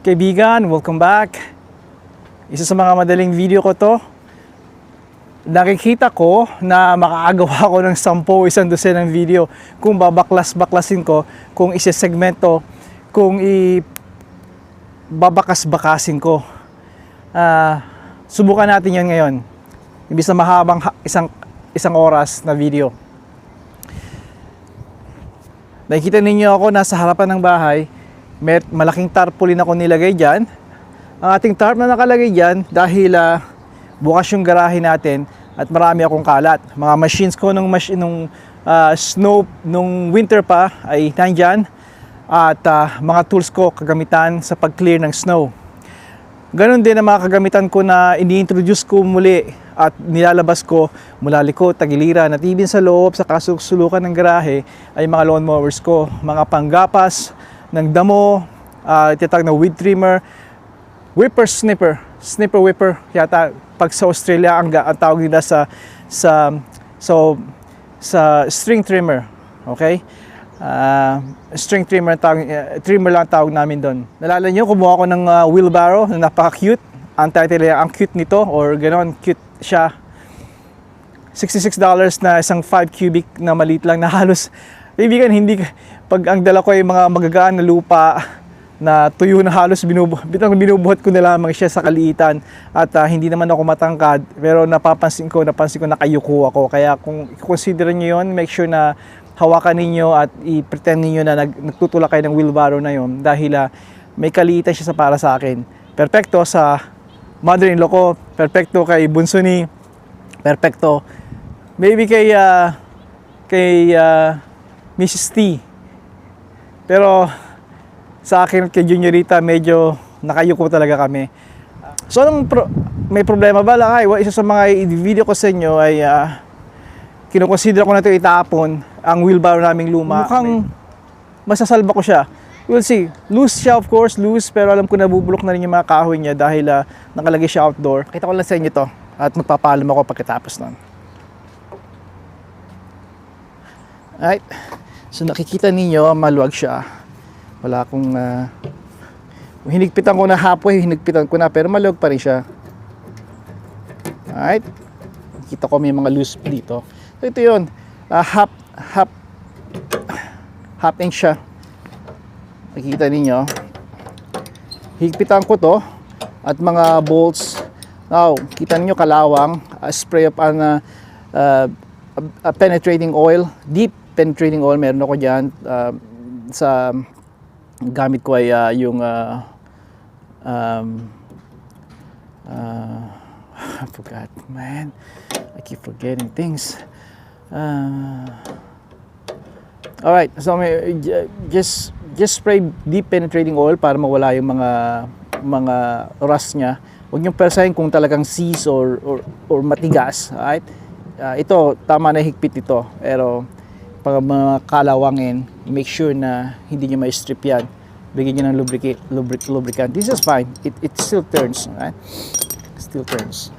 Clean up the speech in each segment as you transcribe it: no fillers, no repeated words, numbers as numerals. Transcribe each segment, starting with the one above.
Kaibigan, welcome back. Isa sa mga madaling video ko to. Nakikita ko na makakagawa ko ng 10, 12 ng video kung babaklas-baklasin ko, kung isesegmento, kung babakas-bakasin ko. Subukan natin yan ngayon. Ibig na mahabang isang oras na video. Nakikita ninyo ako nasa harapan ng bahay. May malaking tarpaulin ako nilagay dyan. Ang ating tarp na nakalagay dyan dahil bukas yung garahe natin at marami akong kalat. Mga machines ko nung snow nung winter pa ay nandyan at mga tools ko kagamitan sa pag-clear ng snow. Ganon din ang mga kagamitan ko na ini-introduce ko muli at nilalabas ko mula likod, tagiliran at even sa loob sa kasulukan ng garahe ay mga lawn mowers ko, mga panggapas ng damo, itatag na weed trimmer, whipper snipper whipper yata pag sa Australia ang tawag nila sa string trimmer, okay? String trimmer trimmer lang tawag namin doon. Nalala niyo kumuha ko ng wheelbarrow na napaka-cute. Ang title ang cute nito or ganoon, cute siya. $66 na isang 5 cubic na maliit lang na halos kaibigan, hindi pag ang dala ko ay mga magagaan na lupa na tuyo na halos binubuhat ko na lamang siya sa kaliitan at hindi naman ako matangkad pero napansin ko nakayuko ako, kaya kung i-consider niyo yon, make sure na hawakan ninyo at i-pretend niyo na nagtutulak kayo ng wheelbarrow na yon dahil may kaliitan siya para sa akin. Perfecto sa mother-in-law ko, perfecto kay bunso ni, perfecto maybe kay Mrs. T. Pero sa akin kay Juniorita medyo nakayuko talaga kami. So may problema ba lang? Isa sa mga video ko sa inyo ay kinukonsider ko na ito itapon ang wheelbarrow naming luma. Mukhang masasalba ko siya. We'll see. Loose siya, of course, loose, pero alam ko na bubulok na rin yung mga kahoy niya dahil nakalagay siya outdoor. Kita ko lang sa inyo to at magpapaalam ako pagkatapos nun. Alright. So nakikita ninyo, maluwag siya. Wala akong hinigpitan ko na halfway, hinigpitan ko na pero maluwag pa rin siya. Alright. Nakikita ko may mga loose dito. So ito yun. Half inch siya. Nakikita ninyo. Higpitan ko to at mga bolts. Now, kita ninyo kalawang. Spray up on penetrating oil. Deep penetrating oil meron ako dyan. Sa gamit ko ay yung I forgot, man. I keep forgetting things. Alright, so just spray deep penetrating oil para mawala yung mga rust niya. Huwag niyong persahin kung talagang seize or matigas. Alright? Ito, tama na higpit ito. Pero pag mga kalawangin, make sure na hindi nyo ma-strip yan. Bigyan nyo ng lubricant. This is fine. It still turns. Right? Still turns.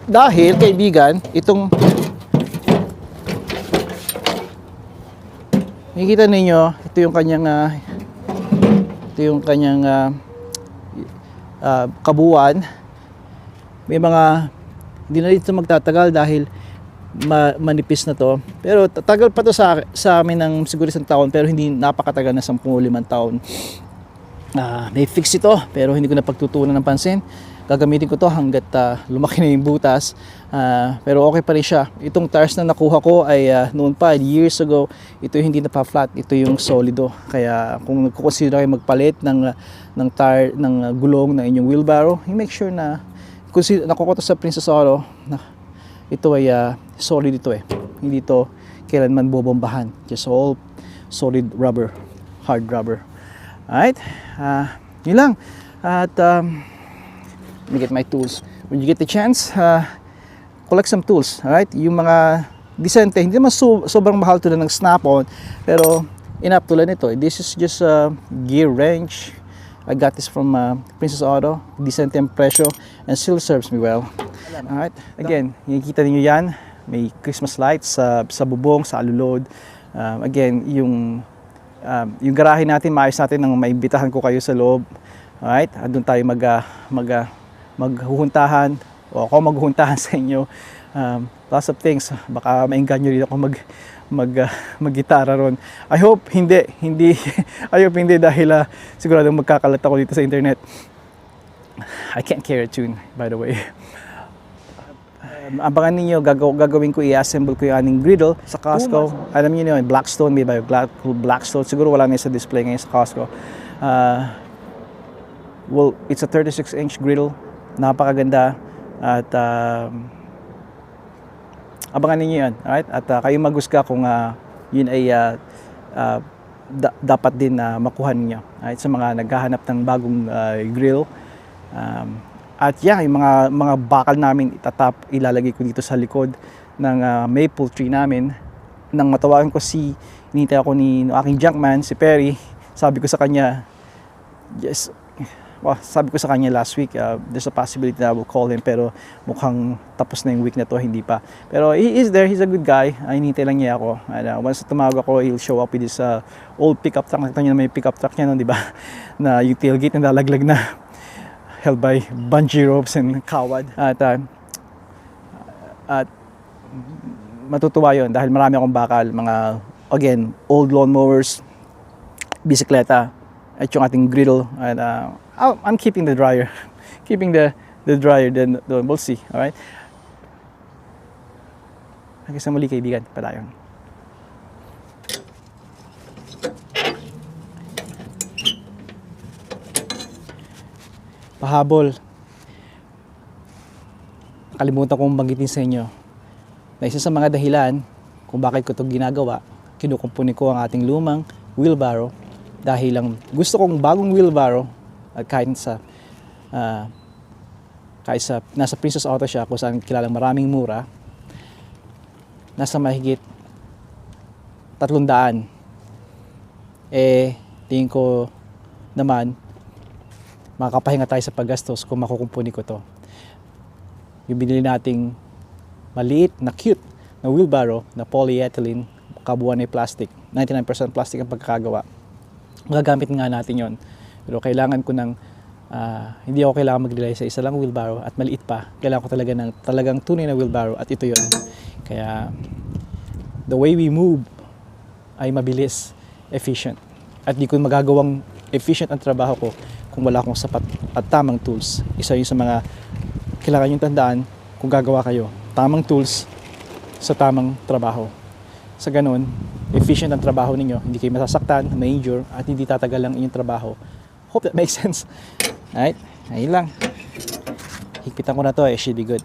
Dahil, kaibigan, itong nakikita ninyo, ito yung kanyang kabuuan. May mga hindi na dito magtatagal dahil manipis na to, pero tagal pa to sa amin ng siguro 1 taon, pero hindi napakatagal na 10-5 taon. May fix ito pero hindi ko na pagtutunan ng pansin. Gagamitin ko to hanggat lumaki na yung butas, pero okay pa rin siya. Itong tires na nakuha ko ay noon pa, years ago. Ito yung hindi na pa flat, ito yung solido. Kaya kung nagko-consider kayo magpalit ng tire, ng gulong ng inyong wheelbarrow, make sure na nakuha ko to sa Princess Auto na ito ay solid ito hindi ito kailanman bobombahan, just all solid rubber, hard rubber. Alright, yun lang. At let me get my tools. When you get the chance, collect some tools. Alright, yung mga decente, hindi naman sobrang mahal tulad ng snap-on, pero enough tulad nito. This is just a gear wrench. I got this from Princess Auto, decent ang presyo and still serves me well. Alright, again, nakikita niyo yan, may Christmas lights sa bubong, sa alulod. Again, yung Yung garahe natin, maayos natin nang maimbitahan ko kayo sa loob. Alright? At doon tayo maghuhuntahan o ako maghuhuntahan sa inyo. Lots of things. Baka maingganyo rin ako mag-gitara ron. I hope hindi I hope hindi dahil siguradong magkakalat ako dito sa internet. I can't carry a tune, by the way. Abangan ninyo, gagawin ko, i-assemble ko yung aning griddle sa Costco. Alam niyo yun, Blackstone, may ba Blackstone, siguro wala na sa display ngayon sa Costco. Well, it's a 36-inch griddle, napakaganda, at abangan ninyo yun, alright? At kayo maghusga kung yun ay dapat din makuha ninyo, alright? Sa mga naghahanap ng bagong grill. At yung mga bakal namin ilalagay ko dito sa likod ng maple tree namin. Nang matawagan ko hinintay ako ni aking junkman, si Perry, sabi ko sa kanya, sabi ko sa kanya last week, there's a possibility that I will call him, pero mukhang tapos na yung week na to, hindi pa. Pero he is there, he's a good guy, hinintay lang niya ako. And once tumawag ako, he'll show up with his old pickup truck. Nakita niyo na may pickup truck niya, no, di ba? Na yung tailgate na lalaglag na, held by bungee ropes and kawad. At matutuwa yun dahil marami akong bakal, mga, again, old lawnmowers, bisikleta, at yung ating griddle. And I'm keeping the dryer. Keeping the dryer, then we'll see. Alright? Hanggang sa muli, kaibigan. Padayon. Pahabol. Nakalimutan kong banggitin sa inyo na isa sa mga dahilan kung bakit ko ito ginagawa, kinukumpuni ko ang ating lumang wheelbarrow dahil lang gusto kong bagong wheelbarrow. At kahit nasa Princess Auto Shop kung saan kilalang maraming mura, nasa mahigit 300. Tingin ko naman makakapahinga tayo sa paggastos kung makukumpuni ko to. Yung binili nating maliit na cute na wheelbarrow na polyethylene, kabuuan ay plastic, 99% plastic ang pagkakagawa. Magagamit nga natin yon. Pero kailangan ko hindi ako kailangan mag-rely sa isa lang wheelbarrow at maliit pa. Kailangan ko talagang tunay na wheelbarrow at ito yon. Kaya the way we move ay mabilis, efficient. At di ko magagawang efficient ang trabaho ko kung wala akong sapat at tamang tools. Isa yun sa mga kailangan yung tandaan kung gagawa kayo. Tamang tools sa tamang trabaho. Sa ganun, efficient ang trabaho ninyo. Hindi kayo masasaktan, ma-injure, at hindi tatagal ang inyong trabaho. Hope that makes sense. Alright, ayun lang. Higpitan ko na to, it should be good.